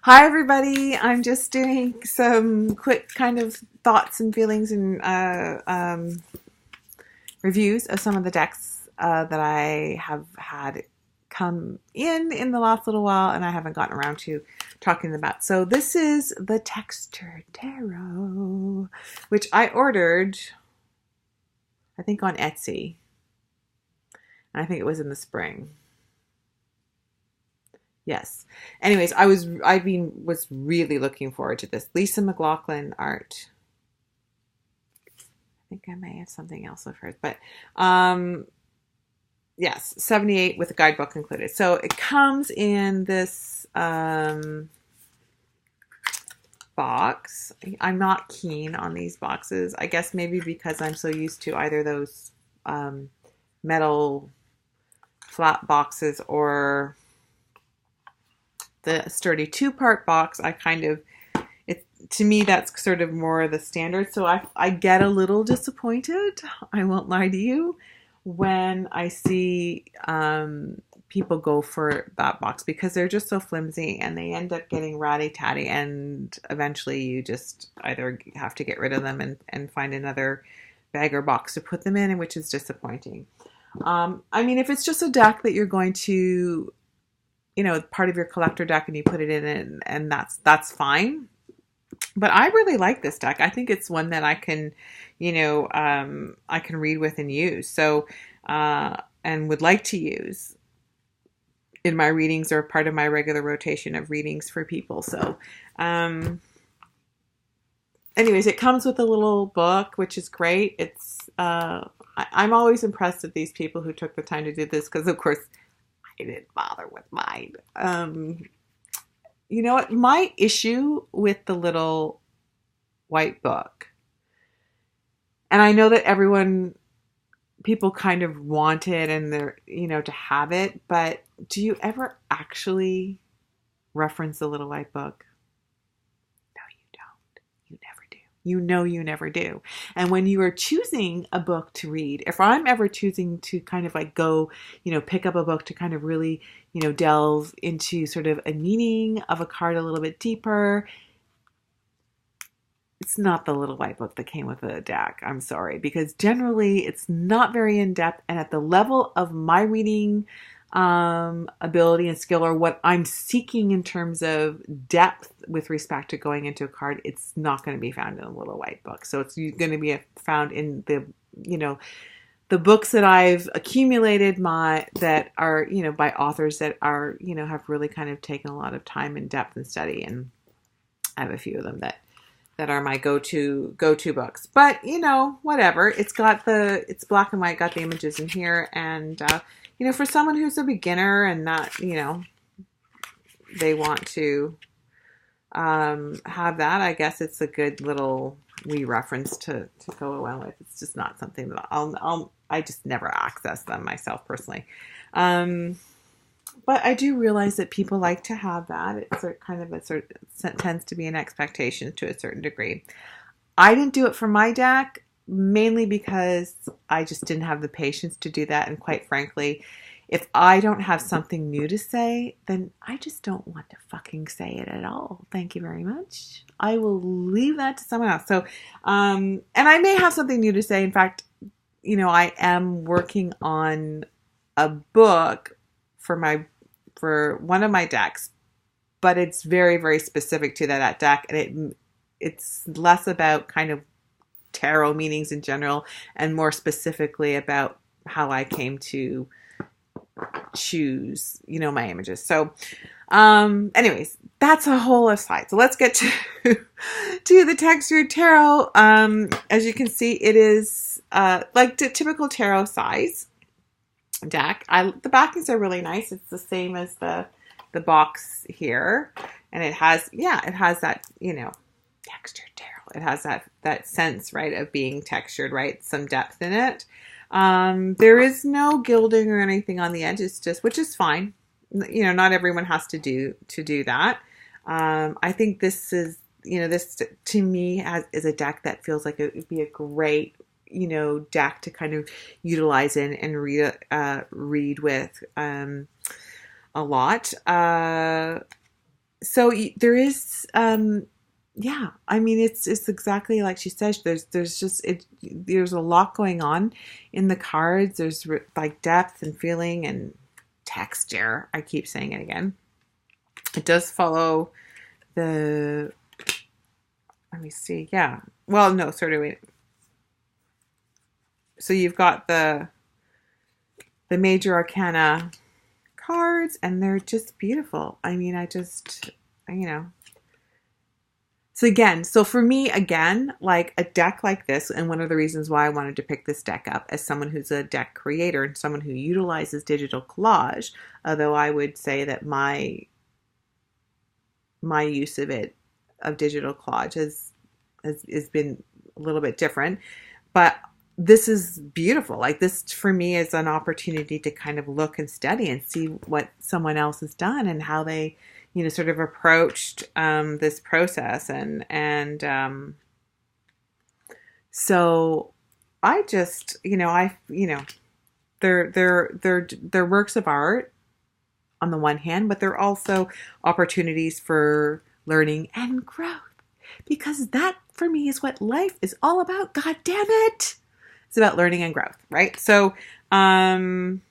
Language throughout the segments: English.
Hi, everybody. I'm just doing some quick kind of thoughts and feelings and reviews of some of the decks that I have had come in the last little while, and I haven't gotten around to talking about. So this is the Texture Tarot, which I ordered, I think, on Etsy. I think it was in the spring. Yes. Anyways, was really looking forward to this. Lisa McLaughlin art. I think I may have something else of hers, but yes, 78 with a guidebook included. So it comes in this box. I'm not keen on these boxes. I guess maybe because I'm so used to either those metal flat boxes or the sturdy two-part box. To me, that's sort of more the standard. So I get a little disappointed, I won't lie to you, when I see people go for that box, because they're just so flimsy and they end up getting ratty-tatty, and eventually you just either have to get rid of them and find another bag or box to put them in, which is disappointing. I mean, if it's just a deck that you're going to, part of your collector deck, and you put it in, and that's fine. But I really like this deck. I think it's one that I can, I can read with and use. So, and would like to use in my readings, or part of my regular rotation of readings for people. So, anyways, it comes with a little book, which is great. I'm always impressed at these people who took the time to do this, because of course I didn't bother with mine. You know what? My issue with the little white book, and I know that people kind of want it, and they're, to have it, but do you ever actually reference the little white book? No, you don't. You never do. You never do. And when you are choosing a book to read, if I'm ever choosing to kind of like go, pick up a book to kind of really, delve into sort of a meaning of a card a little bit deeper, it's not the little white book that came with the deck. I'm sorry, because generally it's not very in-depth, and at the level of my reading ability and skill, or what I'm seeking in terms of depth with respect to going into a card, it's not going to be found in a little white book. So it's going to be found in the books that I've accumulated that are, by authors that are, have really kind of taken a lot of time and depth and study. And I have a few of them that are my go-to books. But, whatever. It's black and white, got the images in here. And, for someone who's a beginner and not, they want to have that, I guess it's a good little wee reference to go along with. It's just not something that I just never access them myself personally. But I do realize that people like to have that. It's tends to be an expectation to a certain degree. I didn't do it for my deck, mainly because I just didn't have the patience to do that. And quite frankly, if I don't have something new to say, then I just don't want to fucking say it at all. Thank you very much. I will leave that to someone else. So, and I may have something new to say. In fact, I am working on a book for one of my decks, but it's very, very specific to that deck, and it's less about kind of tarot meanings in general, and more specifically about how I came to choose, my images. So, anyways, that's a whole aside. So let's get to the Texture Tarot. As you can see, it is like the typical tarot size deck. The backings are really nice. It's the same as the box here, and it has that, textured tarot. It has that sense, right, of being textured, right? Some depth in it. There is no gilding or anything on the edge. It's just, which is fine. Not everyone has to do that. I think this is, this to me is a deck that feels like it would be a great, deck to kind of utilize and read with a lot. so there is, yeah, I mean, it's exactly like she says. There's just it. There's a lot going on in the cards. There's like depth and feeling and texture. I keep saying it again. It does follow the. Let me see. Yeah. Well, no, sort of. Wait. So you've got the major arcana cards, and they're just beautiful. I mean, I just, you know. So again, so for me, again, like a deck like this, and one of the reasons why I wanted to pick this deck up as someone who's a deck creator and someone who utilizes digital collage, although I would say that my use of it, of digital collage, has been a little bit different, but this is beautiful. Like this for me is an opportunity to kind of look and study and see what someone else has done and how they, you know, sort of approached this process. And so I just, they're works of art on the one hand, but they're also opportunities for learning and growth, because that for me is what life is all about. God damn it. It's about learning and growth, right? So, and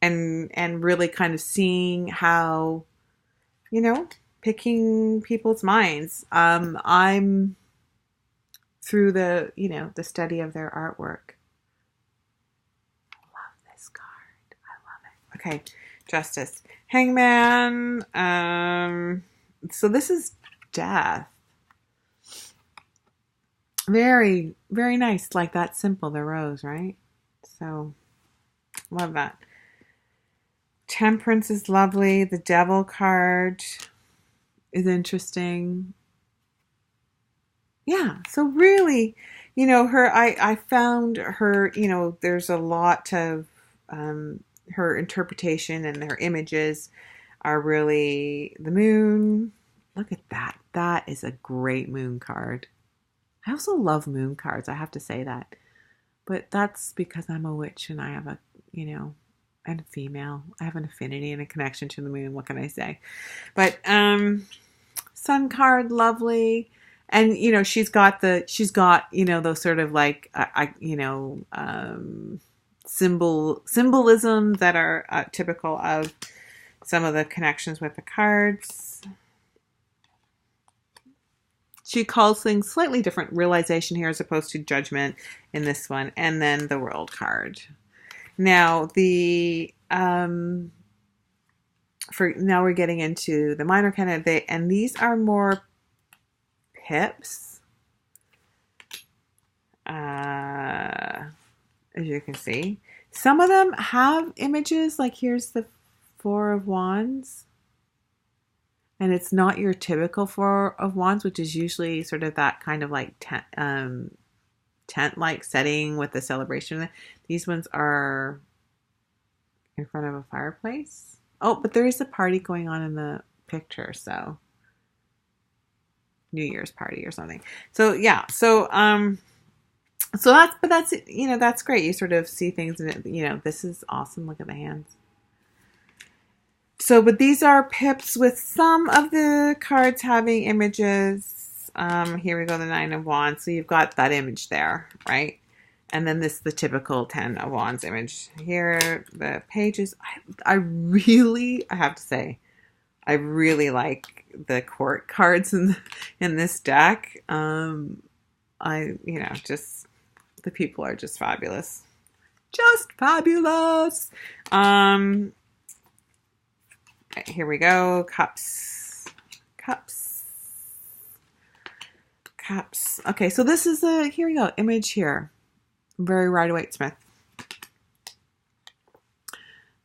really kind of seeing how, picking people's minds. I'm through the study of their artwork. I love this card. I love it. Okay, Justice. Hangman. So this is death. Very, very nice. Like that simple, the rose, right? So, love that. Temperance is lovely. The devil card is interesting. Yeah, so really, I found her, there's a lot of her interpretation and her images are really the moon. Look at that. That is a great moon card. I also love moon cards, I have to say that. But that's because I'm a witch and I have a, and a female. I have an affinity and a connection to the moon. What can I say? But sun card, lovely. And she's got those sort of like symbolism that are typical of some of the connections with the cards. She calls things slightly different. Realization here as opposed to judgment in this one. And then the world card. Now now we're getting into the minor arcana, and these are more pips. As you can see. Some of them have images, like here's the Four of Wands. And it's not your typical Four of Wands, which is usually sort of that kind of like tent-like setting with the celebration. These ones are in front of a fireplace. Oh, but there is a party going on in the picture, so New Year's party or something. So yeah, so that's great. You sort of see things and this is awesome. Look at the hands. So, but these are pips with some of the cards having images. Here we go, the Nine of Wands. So you've got that image there, right? And then the typical 10 of Wands image. Here, the pages. I have to say, I really like the court cards in this deck. Just the people are just fabulous. Just fabulous. Here we go. Cups. Okay, so this is here we go, image here. Very Rider-Waite-Smith.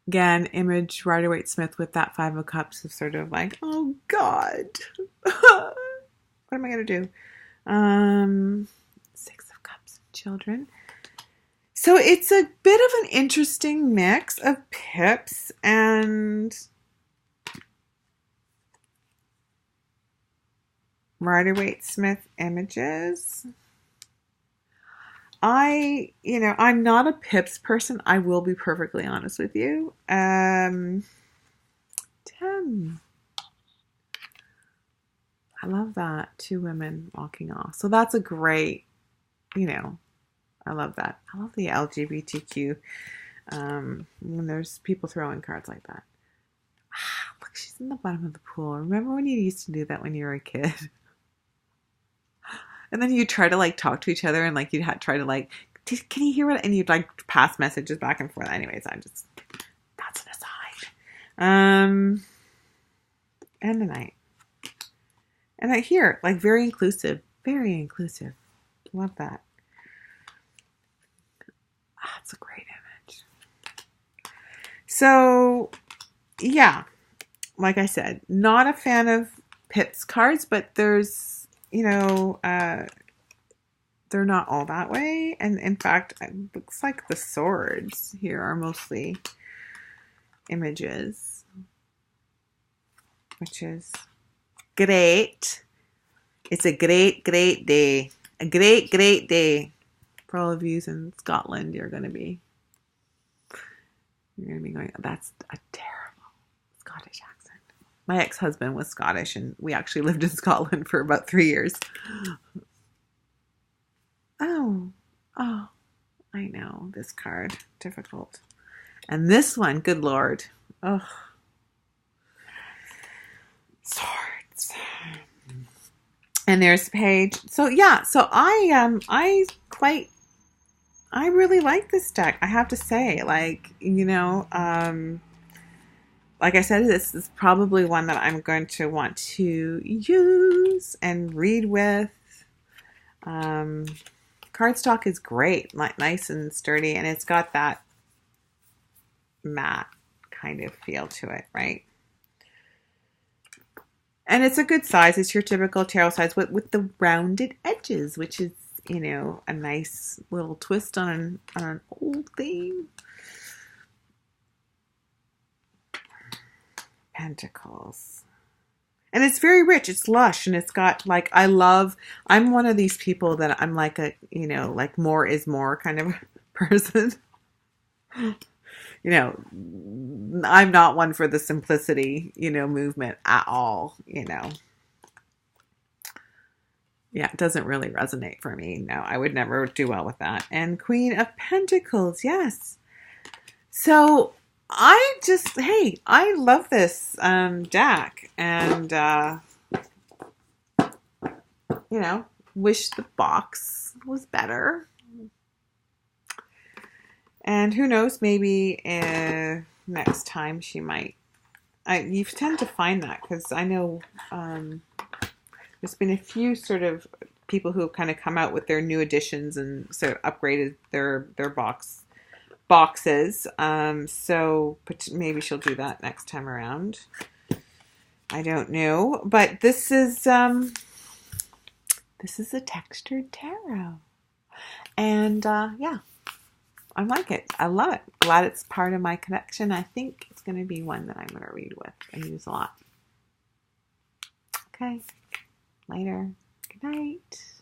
Again, image Rider-Waite-Smith with that Five of Cups of sort of like, oh God. What am I going to do? Six of Cups, children. So it's a bit of an interesting mix of pips and Rider-Waite-Smith images. I'm not a pips person. I will be perfectly honest with you. 10. I love that. Two women walking off. So that's a great, you know, I love that. I love the LGBTQ when there's people throwing cards like that. Ah, look, she's in the bottom of the pool. Remember when you used to do that when you were a kid? And then you'd try to like talk to each other and like you'd try to like, can you hear what? And you'd like pass messages back and forth. Anyways, that's an aside. And the night. And here, like very inclusive. Very inclusive. Love that. That's a great image. So, yeah. Like I said, not a fan of Pips cards, but there's, you know, they're not all that way. And in fact, it looks like the swords here are mostly images, which is great. It's a great, great day. A great, great day. For all of you in Scotland, you're going to be going, that's a terrible Scottish accent. My ex-husband was Scottish, and we actually lived in Scotland for about 3 years. Oh, I know. This card, difficult. And this one, good Lord. Oh, swords. And there's the page. So yeah, so I really like this deck. I have to say, like, you know, like I said, this is probably one that I'm going to want to use and read with. Cardstock is great, like nice and sturdy, and it's got that matte kind of feel to it, right? And it's a good size. It's your typical tarot size with the rounded edges, which is, you know, a nice little twist on an old thing. Pentacles. And it's very rich. It's lush. And it's got like, I'm one of these people that I'm like a, you know, like more is more kind of person. You know, I'm not one for the simplicity, you know, movement at all, you know. Yeah, it doesn't really resonate for me. No, I would never do well with that. And Queen of Pentacles, yes. So I love this deck. And, you know, wish the box was better. And who knows, maybe next time she might. You tend to find that because I know there's been a few sort of people who have kind of come out with their new editions and sort of upgraded their boxes. So maybe she'll do that next time around. I don't know, but this is a textured tarot, and yeah. I like it. I love it. Glad it's part of my collection. I think it's going to be one that I'm going to read with and use a lot. Okay. Later. Good night.